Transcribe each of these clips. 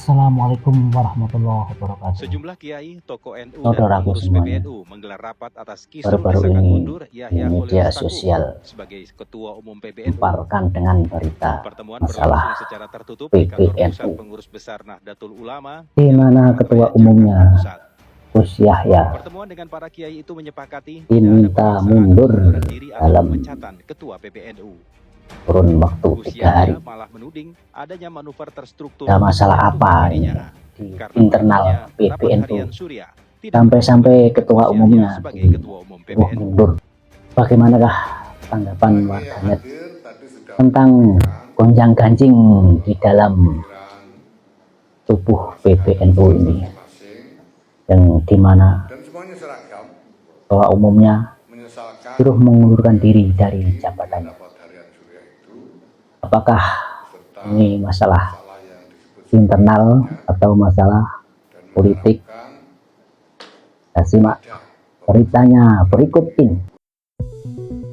Assalamualaikum warahmatullahi wabarakatuh. Sejumlah kiai, tokoh NU dan Saudaraku pengurus semuanya, PBNU menggelar rapat atas kisruh baru-baru desakan ini mundur di Yahya Khalil media Stakuf sosial sebagai Ketua Umum PBNU. memparkan dengan berita Pertemuan masalah berlangsung secara tertutup di kantor pusat PBNU, pengurus besar Nahdlatul Ulama di mana ketua umumnya Gus Yahya Pertemuan dengan para kiai itu menyepakati diminta mundur dalam pemecatan ketua PBNU. kurun waktu Gus 3 hari. Yahya malah menuding adanya manuver terstruktur. Ada masalah apa ini di internal PBNU sampai-sampai ketua umumnya wah mundur. Bagaimanakah tanggapan warganet tentang gonjang-ganjing di dalam tubuh PBNU ini, yang dimana ketua umumnya suruh mengundurkan diri dari jabatannya? Apakah ini masalah internal atau masalah politik? Kita simak beritanya berikut ini.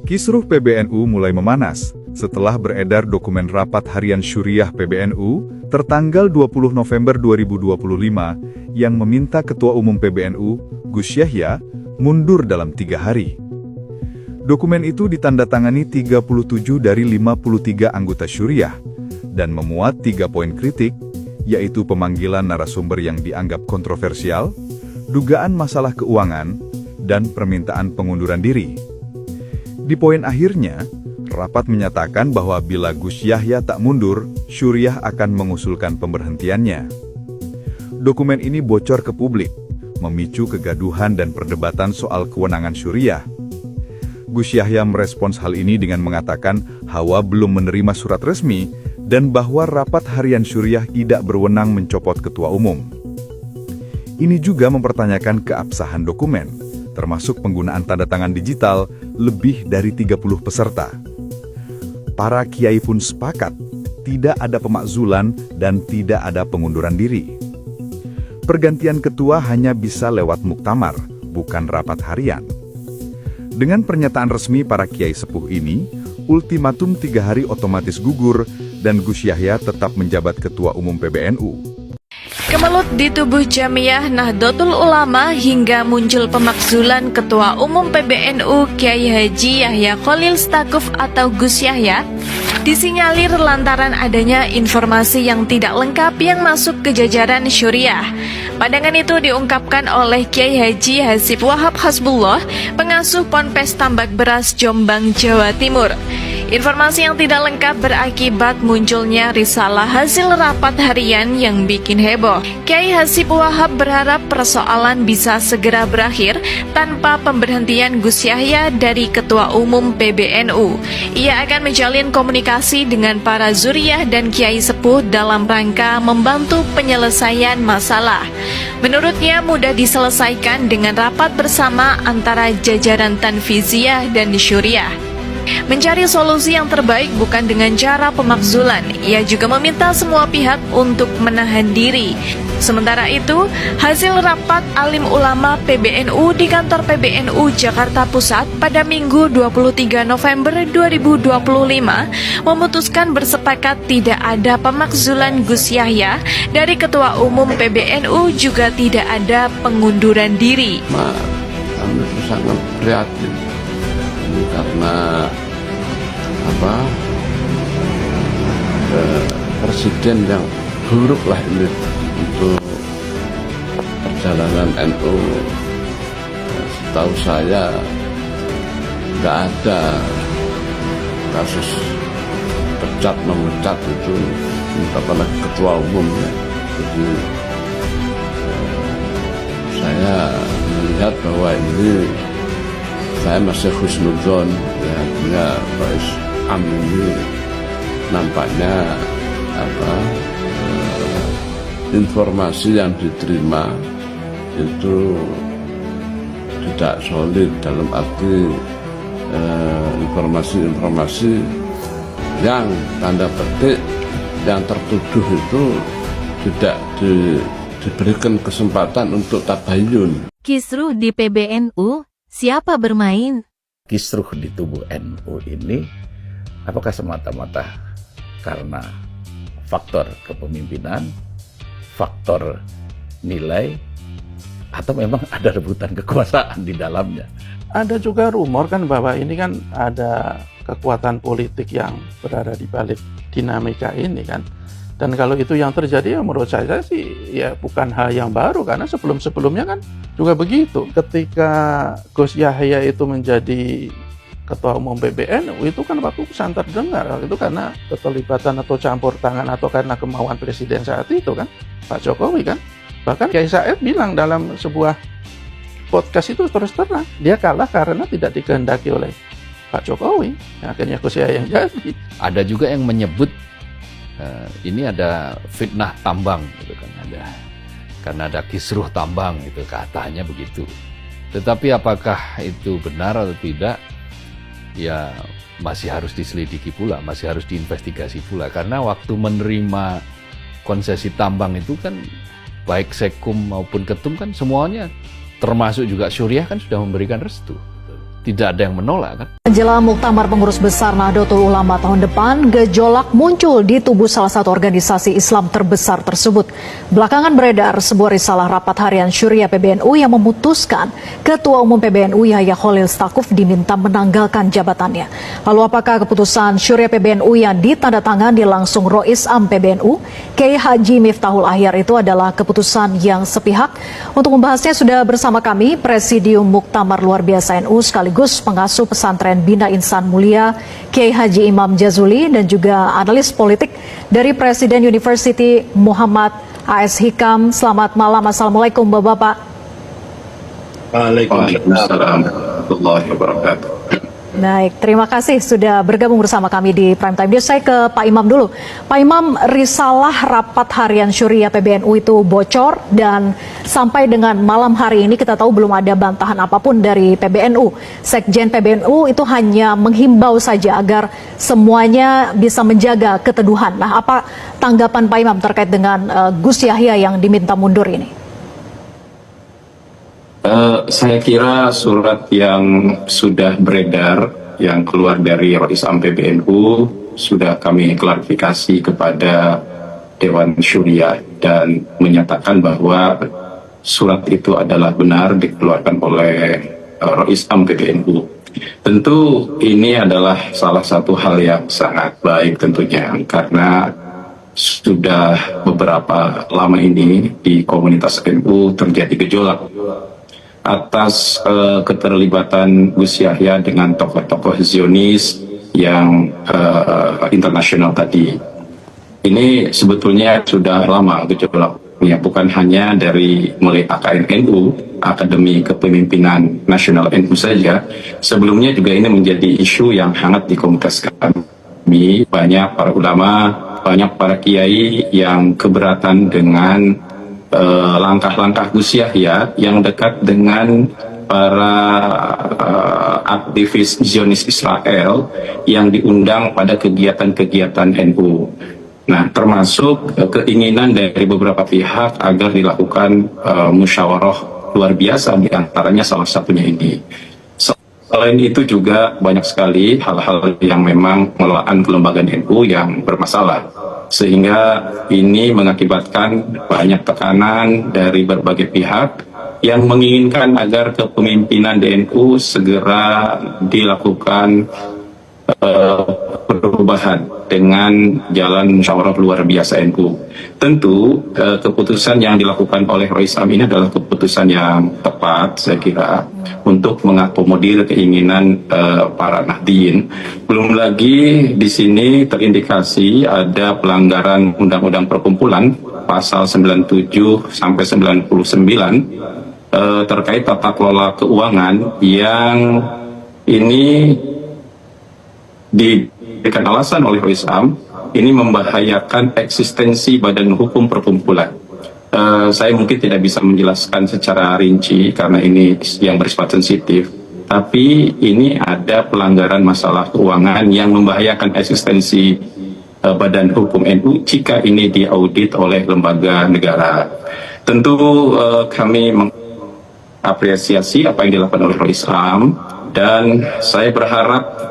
Kisruh PBNU mulai memanas setelah beredar dokumen rapat harian Syuriah PBNU tertanggal 20 November 2025 yang meminta Ketua Umum PBNU, Gus Yahya, mundur dalam 3 hari. Dokumen itu ditandatangani 37 dari 53 anggota Syuriah dan memuat 3 poin kritik, yaitu pemanggilan narasumber yang dianggap kontroversial, dugaan masalah keuangan, dan permintaan pengunduran diri. Di poin akhirnya, rapat menyatakan bahwa bila Gus Yahya tak mundur, Syuriah akan mengusulkan pemberhentiannya. Dokumen ini bocor ke publik, memicu kegaduhan dan perdebatan soal kewenangan Syuriah. Gus Yahya merespons hal ini dengan mengatakan Hawa belum menerima surat resmi dan bahwa rapat harian Syuriah tidak berwenang mencopot ketua umum. Ini juga mempertanyakan keabsahan dokumen, termasuk penggunaan tanda tangan digital lebih dari 30 peserta. Para kiai pun sepakat, tidak ada pemakzulan dan tidak ada pengunduran diri. Pergantian ketua hanya bisa lewat muktamar, bukan rapat harian. Dengan pernyataan resmi para kiai sepuh ini, ultimatum 3 hari otomatis gugur dan Gus Yahya tetap menjabat Ketua Umum PBNU. Kemelut di tubuh Jamiah Nahdlatul Ulama hingga muncul pemakzulan Ketua Umum PBNU Kiai Haji Yahya Khalil Stakuf atau Gus Yahya disinyalir lantaran adanya informasi yang tidak lengkap yang masuk ke jajaran Syuriah. Pandangan itu diungkapkan oleh Kiai Haji Hasib Wahab Hasbullah, pengasuh Ponpes Tambak Beras Jombang, Jawa Timur. Informasi yang tidak lengkap berakibat munculnya risalah hasil rapat harian yang bikin heboh. Kiai Hasib Wahab berharap persoalan bisa segera berakhir tanpa pemberhentian Gus Yahya dari Ketua Umum PBNU. Ia akan menjalin komunikasi dengan para zuriyah dan kiai sepuh dalam rangka membantu penyelesaian masalah. Menurutnya mudah diselesaikan dengan rapat bersama antara jajaran Tanfiziyah dan Syuriah. Mencari solusi yang terbaik bukan dengan cara pemakzulan. Ia juga meminta semua pihak untuk menahan diri. Sementara itu, hasil rapat alim ulama PBNU di kantor PBNU Jakarta Pusat pada Minggu 23 November 2025 memutuskan bersepakat tidak ada pemakzulan Gus Yahya dari Ketua Umum PBNU, juga tidak ada pengunduran diri. Kami sangat prihatin karena presiden yang buruk lah ini untuk perjalanan NU. Setahu saya nggak ada kasus pecat memecat itu, apalagi ketua umum ya. Jadi saya melihat bahwa ini saya masih husnudzon, ya, artinya Rais Am ini nampaknya informasi yang diterima itu tidak solid, dalam arti informasi-informasi yang tanda petik yang tertuduh itu tidak diberikan kesempatan untuk tabayun. Kisruh di PBNU, siapa bermain? Kisruh di tubuh NU ini apakah semata-mata karena faktor kepemimpinan, faktor nilai atau memang ada rebutan kekuasaan di dalamnya? Ada juga rumor kan bahwa ini kan ada kekuatan politik yang berada di balik dinamika ini kan. Dan kalau itu yang terjadi, ya menurut saya sih ya bukan hal yang baru, karena sebelum-sebelumnya kan juga begitu. Ketika Gus Yahya itu menjadi Ketua Umum PBNU, itu kan waktu santer dengar itu karena keterlibatan atau campur tangan atau karena kemauan presiden saat itu kan, Pak Jokowi kan. Bahkan Kiai Said bilang dalam sebuah podcast itu terus terang, dia kalah karena tidak dikehendaki oleh Pak Jokowi. Akhirnya Gus Yahya yang jadi. Ada juga yang menyebut ini ada fitnah tambang gitu kan, karena ada kisruh tambang gitu, katanya begitu. Tetapi apakah itu benar atau tidak, ya masih harus diselidiki pula, masih harus diinvestigasi pula. Karena waktu menerima konsesi tambang itu kan baik Sekum maupun Ketum kan semuanya, termasuk juga Syuriah kan sudah memberikan restu. Tidak ada yang menolak kan. Menjelang Muktamar Pengurus Besar Nahdlatul Ulama tahun depan, gejolak muncul di tubuh salah satu organisasi Islam terbesar tersebut. Belakangan beredar sebuah risalah rapat harian Syuriah PBNU yang memutuskan Ketua Umum PBNU Yahya Khalil Stakuf diminta menanggalkan jabatannya. Lalu apakah keputusan Syuriah PBNU yang ditandatangani langsung Rois Am PBNU, Kiai Haji Miftahul Ahyar itu adalah keputusan yang sepihak? Untuk membahasnya sudah bersama kami Presidium Muktamar Luar Biasa NU sekaligus pengasuh pesantren Bina Insan Mulia Kiai Haji Imam Jazuli dan juga analis politik dari Presiden University Muhammad A.S. Hikam. Selamat malam, Assalamualaikum Bapak-Bapak. Waalaikumsalam warahmatullahi wabarakatuh. Baik, terima kasih sudah bergabung bersama kami di Prime Time News. Saya ke Pak Imam dulu. Pak Imam, risalah rapat harian Syuriah PBNU itu bocor dan sampai dengan malam hari ini kita tahu belum ada bantahan apapun dari PBNU. Sekjen PBNU itu hanya menghimbau saja agar semuanya bisa menjaga keteduhan. Nah, apa tanggapan Pak Imam terkait dengan Gus Yahya yang diminta mundur ini? Saya kira surat yang sudah beredar yang keluar dari Rois Am PBNU sudah kami klarifikasi kepada Dewan Syuriah dan menyatakan bahwa surat itu adalah benar dikeluarkan oleh Rois Am PBNU. Tentu ini adalah salah satu hal yang sangat baik tentunya, karena sudah beberapa lama ini di komunitas NU terjadi gejolak atas keterlibatan Gus Yahya dengan tokoh-tokoh Zionis yang internasional tadi. Ini sebetulnya sudah lama gejolaknya, bukan hanya dari mulai AKN-NU, Akademi Kepemimpinan Nasional NU saja. Sebelumnya juga ini menjadi isu yang hangat di komunitas kami. Banyak para ulama, banyak para kiai yang keberatan dengan langkah-langkah Gus Yahya yang dekat dengan para aktivis Zionis Israel yang diundang pada kegiatan-kegiatan NU. Nah, termasuk keinginan dari beberapa pihak agar dilakukan musyawarah luar biasa, di antaranya salah satunya ini. Selain itu juga banyak sekali hal-hal yang memang pengelolaan kelembagaan NU yang bermasalah. Sehingga ini mengakibatkan banyak tekanan dari berbagai pihak yang menginginkan agar kepemimpinan DNU segera dilakukan perubahan dengan jalan musyawarah luar biasa NU. Tentu keputusan yang dilakukan oleh Rois Am ini adalah keputusan yang tepat, saya kira, untuk mengakomodir keinginan para Nahdliyin. Belum lagi di sini terindikasi ada pelanggaran Undang-Undang Perkumpulan pasal 97 sampai 99 terkait tata kelola keuangan yang ini diberikan alasan oleh Rois Am ini membahayakan eksistensi badan hukum perkumpulan. Saya mungkin tidak bisa menjelaskan secara rinci karena ini yang bersifat sensitif, tapi ini ada pelanggaran masalah keuangan yang membahayakan eksistensi badan hukum NU jika ini diaudit oleh lembaga negara. Tentu kami mengapresiasi apa yang dilakukan oleh Rois Am, dan saya berharap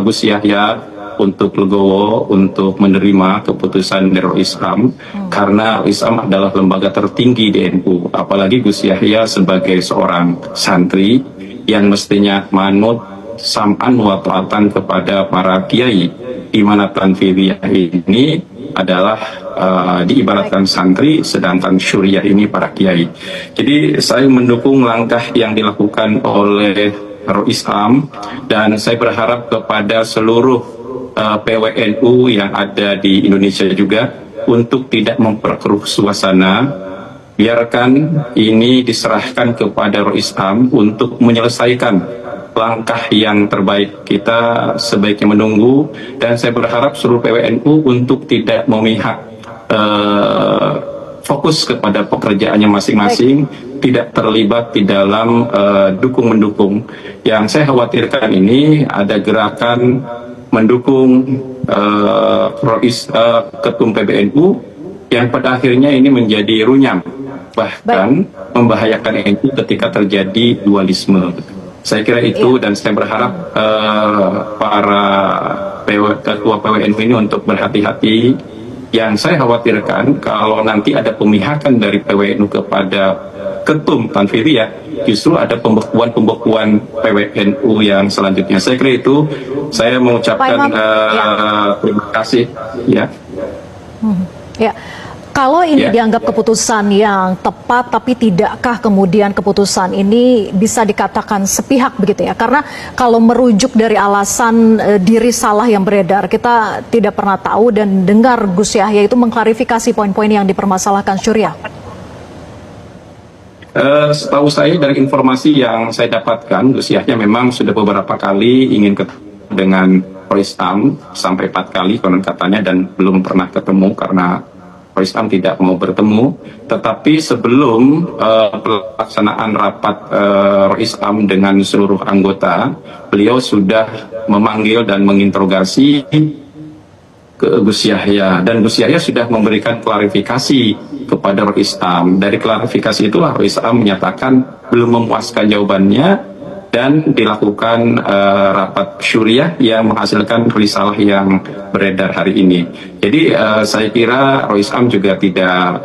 Gus Yahya untuk legowo untuk menerima keputusan dari Rois Am, karena Rois Am adalah lembaga tertinggi di NU, apalagi Gus Yahya sebagai seorang santri yang mestinya manut sam'an wa ta'atan kepada para kiai, di mana Tanfidiyah ini adalah diibaratkan santri, sedangkan Syuriah ini para kiai. Jadi saya mendukung langkah yang dilakukan oleh Rois Am, dan saya berharap kepada seluruh PWNU yang ada di Indonesia juga untuk tidak memperkeruh suasana. Biarkan ini diserahkan kepada Rois Am untuk menyelesaikan langkah yang terbaik. Kita sebaiknya menunggu, dan saya berharap seluruh PWNU untuk tidak memihak, fokus kepada pekerjaannya masing-masing, tidak terlibat di dalam dukung-mendukung. Yang saya khawatirkan ini ada gerakan mendukung ketum PBNU yang pada akhirnya ini menjadi runyam, bahkan membahayakan NU ketika terjadi dualisme. Saya kira itu, dan saya berharap para ketua PWNU ini untuk berhati-hati. Yang saya khawatirkan kalau nanti ada pemihakan dari PWNU kepada ketum Tanfidiyah, justru ada pembekuan PWNU yang selanjutnya. Saya kira itu. Saya mengucapkan terima kasih. Ya. Ya. Kalau ini dianggap keputusan yang tepat, tapi tidakkah kemudian keputusan ini bisa dikatakan sepihak begitu ya? Karena kalau merujuk dari alasan diri salah yang beredar, kita tidak pernah tahu dan dengar Gus Yahya itu mengklarifikasi poin-poin yang dipermasalahkan Syuriah. Setahu saya dari informasi yang saya dapatkan, Gus Yahya memang sudah beberapa kali ingin ketemu dengan Rois Am, sampai 4 kali konon katanya, dan belum pernah ketemu karena Rois Am tidak mau bertemu. Tetapi sebelum pelaksanaan rapat Rois Am dengan seluruh anggota, beliau sudah memanggil dan menginterogasi ke Gus Yahya, dan Gus Yahya sudah memberikan klarifikasi kepada Rois Am. Dari klarifikasi itulah Rois Am menyatakan belum memuaskan jawabannya, dan dilakukan rapat Syuriah yang menghasilkan risalah yang beredar hari ini. Jadi saya kira Rois Am juga tidak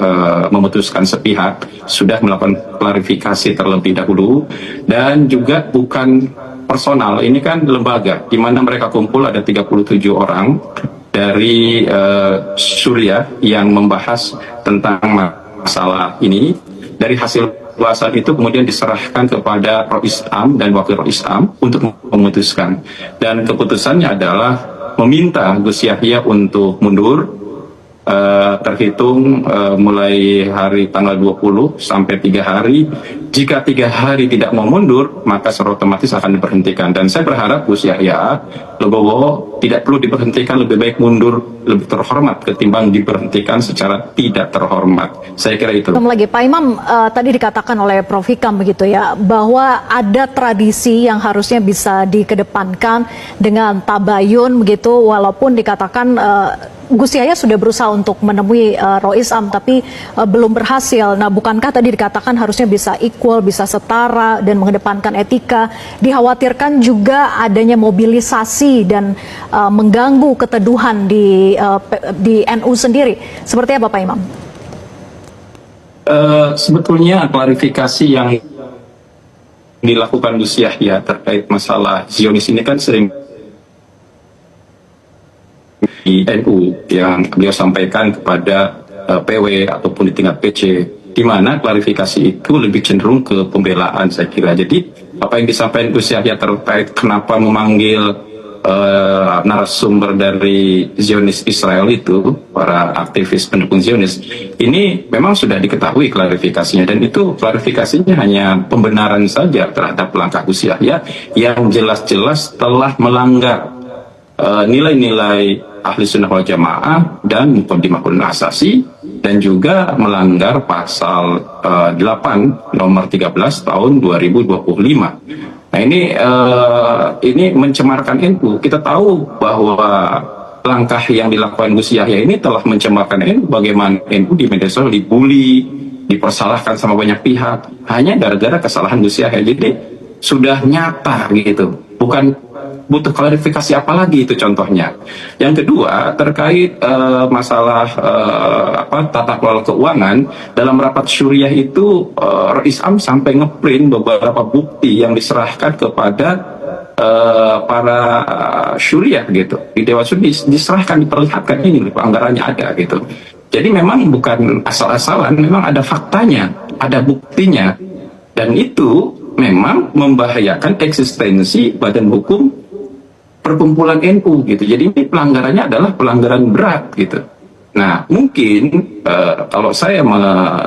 memutuskan sepihak, sudah melakukan klarifikasi terlebih dahulu, dan juga bukan personal. Ini kan lembaga di mana mereka kumpul, ada 37 orang dari Syuriah yang membahas tentang masalah ini. Dari hasil pembahasan itu kemudian diserahkan kepada Rois Am dan Wakil Rois Am untuk memutuskan. Dan keputusannya adalah meminta Gus Yahya untuk mundur, terhitung mulai hari tanggal 20 sampai 3 hari. Jika 3 hari tidak mau mundur, maka secara otomatis akan diberhentikan. Dan saya berharap Gus Yahya Legowo tidak perlu diberhentikan, lebih baik mundur lebih terhormat ketimbang diberhentikan secara tidak terhormat. Saya kira itu. Lagi Pak Imam, tadi dikatakan oleh Prof. Hikam begitu ya, bahwa ada tradisi yang harusnya bisa dikedepankan dengan tabayun begitu, walaupun dikatakan Gus Yahya sudah berusaha untuk menemui Rois Am, tapi belum berhasil. Nah, bukankah tadi dikatakan harusnya bisa equal, bisa setara, dan mengedepankan etika? Dikhawatirkan juga adanya mobilisasi dan mengganggu keteduhan di NU sendiri. Seperti apa Pak Imam? Sebetulnya klarifikasi yang dilakukan Gus Yahya terkait masalah Zionis ini kan sering di NU yang beliau sampaikan kepada PW ataupun di tingkat PC, di mana klarifikasi itu lebih cenderung ke pembelaan, saya kira. Jadi apa yang disampaikan Gus Yahya terkait kenapa memanggil narasumber dari Zionis Israel itu, para aktivis pendukung Zionis, ini memang sudah diketahui klarifikasinya, dan itu klarifikasinya hanya pembenaran saja terhadap langkah Gus Yahya yang jelas-jelas telah melanggar nilai-nilai Ahli Sunnah wal Jamaah dan Muqaddimahul Asasi, dan juga melanggar pasal 8 nomor 13 tahun 2025. Nah, ini mencemarkan NU. Kita tahu bahwa langkah yang dilakukan Gus Yahya ini telah mencemarkan NU. Bagaimana NU di media sosial dibully, dipersalahkan sama banyak pihak hanya gara-gara kesalahan Gus Yahya. Jadi sudah nyata gitu, bukan butuh klarifikasi apa lagi itu contohnya. Yang kedua terkait masalah tata kelola keuangan dalam rapat syuriah itu Rais Am sampai ngeprint beberapa bukti yang diserahkan kepada para syuriah gitu di Dewan Syuriah, diserahkan, diperlihatkan ini anggarannya ada gitu. Jadi memang bukan asal-asalan, memang ada faktanya, ada buktinya, dan itu memang membahayakan eksistensi badan hukum perkumpulan NU gitu. Jadi ini pelanggarannya adalah pelanggaran berat gitu. Nah mungkin kalau saya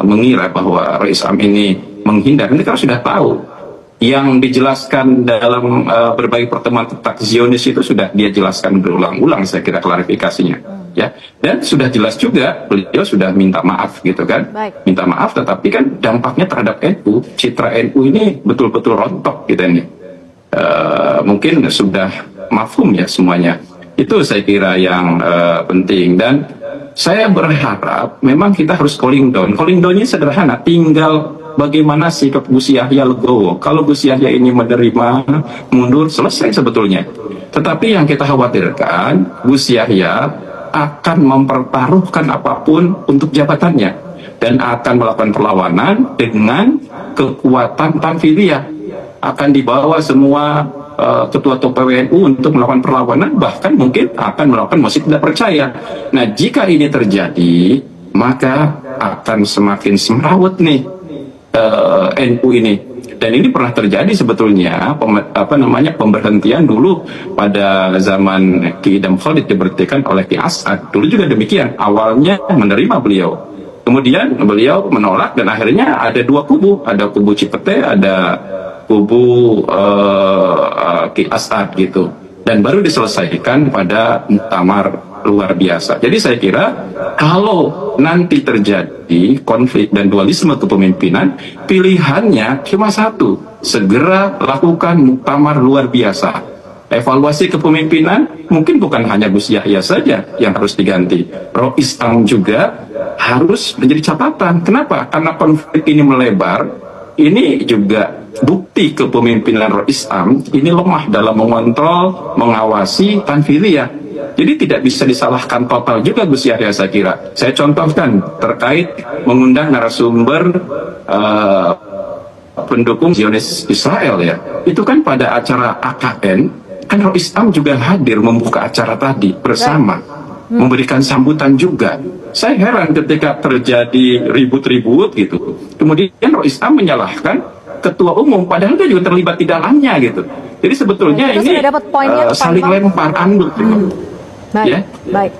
mengira bahwa Rais Am ini menghindar, ini kan sudah tahu. Yang dijelaskan dalam berbagai pertemuan tentang Zionis itu sudah dia jelaskan berulang-ulang, saya kira klarifikasinya, ya. Dan sudah jelas juga beliau sudah minta maaf gitu kan, minta maaf, tetapi kan dampaknya terhadap NU, citra NU ini betul-betul rontok gitu ini. Mungkin sudah mafhum ya semuanya. Itu saya kira yang penting, dan saya berharap memang kita harus calling down. Calling down-nya sederhana, tinggal bagaimana sikap Gus Yahya legowo. Kalau Gus Yahya ini menerima mundur, selesai sebetulnya. Tetapi yang kita khawatirkan, Gus Yahya akan mempertaruhkan apapun untuk jabatannya dan akan melakukan perlawanan dengan kekuatan tanfidiyah. Akan dibawa semua ketua-ketua PWNU untuk melakukan perlawanan, bahkan mungkin akan melakukan mosi tidak percaya. Nah, jika ini terjadi, maka akan semakin semrawut nih NU ini. Dan ini pernah terjadi sebetulnya, pemberhentian dulu pada zaman Ki Idam Khalid diberhentikan oleh Ki As'ad. Dulu juga demikian, awalnya menerima beliau, kemudian beliau menolak, dan akhirnya ada dua kubu, ada kubu Cipete, ada kubu Ki As'ad gitu, dan baru diselesaikan pada muktamar luar biasa. Jadi saya kira kalau nanti terjadi konflik dan dualisme kepemimpinan, pilihannya cuma satu, segera lakukan muktamar luar biasa. Evaluasi kepemimpinan mungkin bukan hanya Gus Yahya saja yang harus diganti, Rais Am juga harus menjadi catatan. Kenapa? Karena konflik ini melebar, ini juga bukti kepemimpinan Rais Am ini lemah dalam mengontrol, mengawasi tanfidiyah. Jadi tidak bisa disalahkan total juga Gus Yahya, saya kira. Saya contohkan terkait mengundang narasumber pendukung Zionis Israel ya. Itu kan pada acara AKN, kan Rais Am juga hadir membuka acara tadi bersama, memberikan sambutan juga. Saya heran ketika terjadi ribut-ribut gitu, kemudian Rais Am menyalahkan ketua umum, padahal dia juga terlibat di dalamnya gitu. Jadi sebetulnya ini saling lempar anduk gitu. Baik, Ya. baik.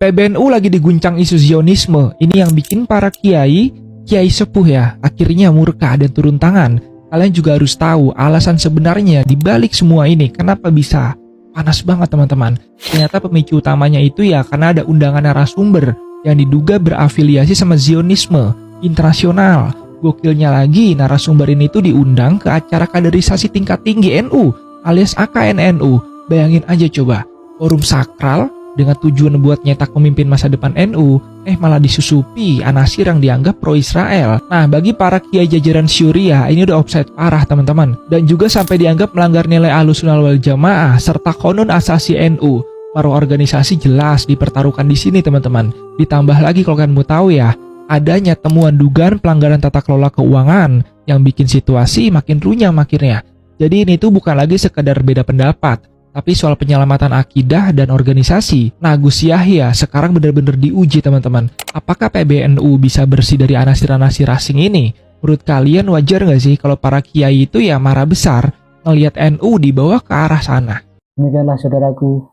PBNU lagi diguncang isu Zionisme. Ini yang bikin para kiai sepuh ya, akhirnya murka dan turun tangan. Kalian juga harus tahu alasan sebenarnya di balik semua ini. Kenapa bisa panas banget teman-teman? Ternyata pemicu utamanya itu ya karena ada undangan narasumber yang diduga berafiliasi sama Zionisme internasional. Gokilnya lagi, narasumber ini tuh diundang ke acara kaderisasi tingkat tinggi NU alias AKNNU. Bayangin aja coba, forum sakral dengan tujuan buat nyetak pemimpin masa depan NU, malah disusupi anasir yang dianggap pro-Israel. Nah, bagi para kiai jajaran Syuriah, ini udah offside parah teman-teman. Dan juga sampai dianggap melanggar nilai Ahlussunnah wal Jamaah serta konon asasi NU. Para organisasi jelas dipertaruhkan di sini teman-teman. Ditambah lagi kalau kalian mau tahu ya, adanya temuan dugaan pelanggaran tata kelola keuangan yang bikin situasi makin runyam akhirnya. Jadi ini tuh bukan lagi sekedar beda pendapat, tapi soal penyelamatan akidah dan organisasi. Nah, Gus Yahya sekarang benar-benar diuji teman-teman. Apakah PBNU bisa bersih dari anasir-anasir asing ini? Menurut kalian wajar nggak sih kalau para kiai itu ya marah besar ngelihat NU dibawa ke arah sana? Demikianlah saudaraku,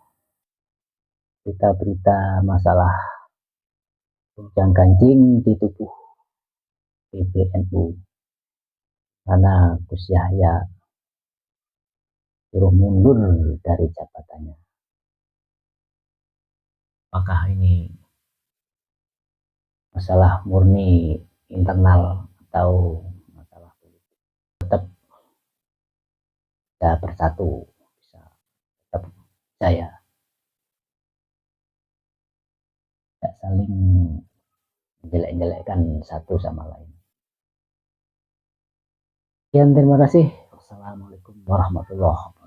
berita-berita masalah gonjang-ganjing di tubuh PBNU. Karena Gus Yahya suruh mundur dari jabatannya. apakah ini masalah murni internal atau masalah politik, tetap bisa bersatu, bisa tetap jaya, tidak saling menjelek-jelekkan satu sama lain. Sekian, terima kasih. Wassalamualaikum warahmatullahi wabarakatuh.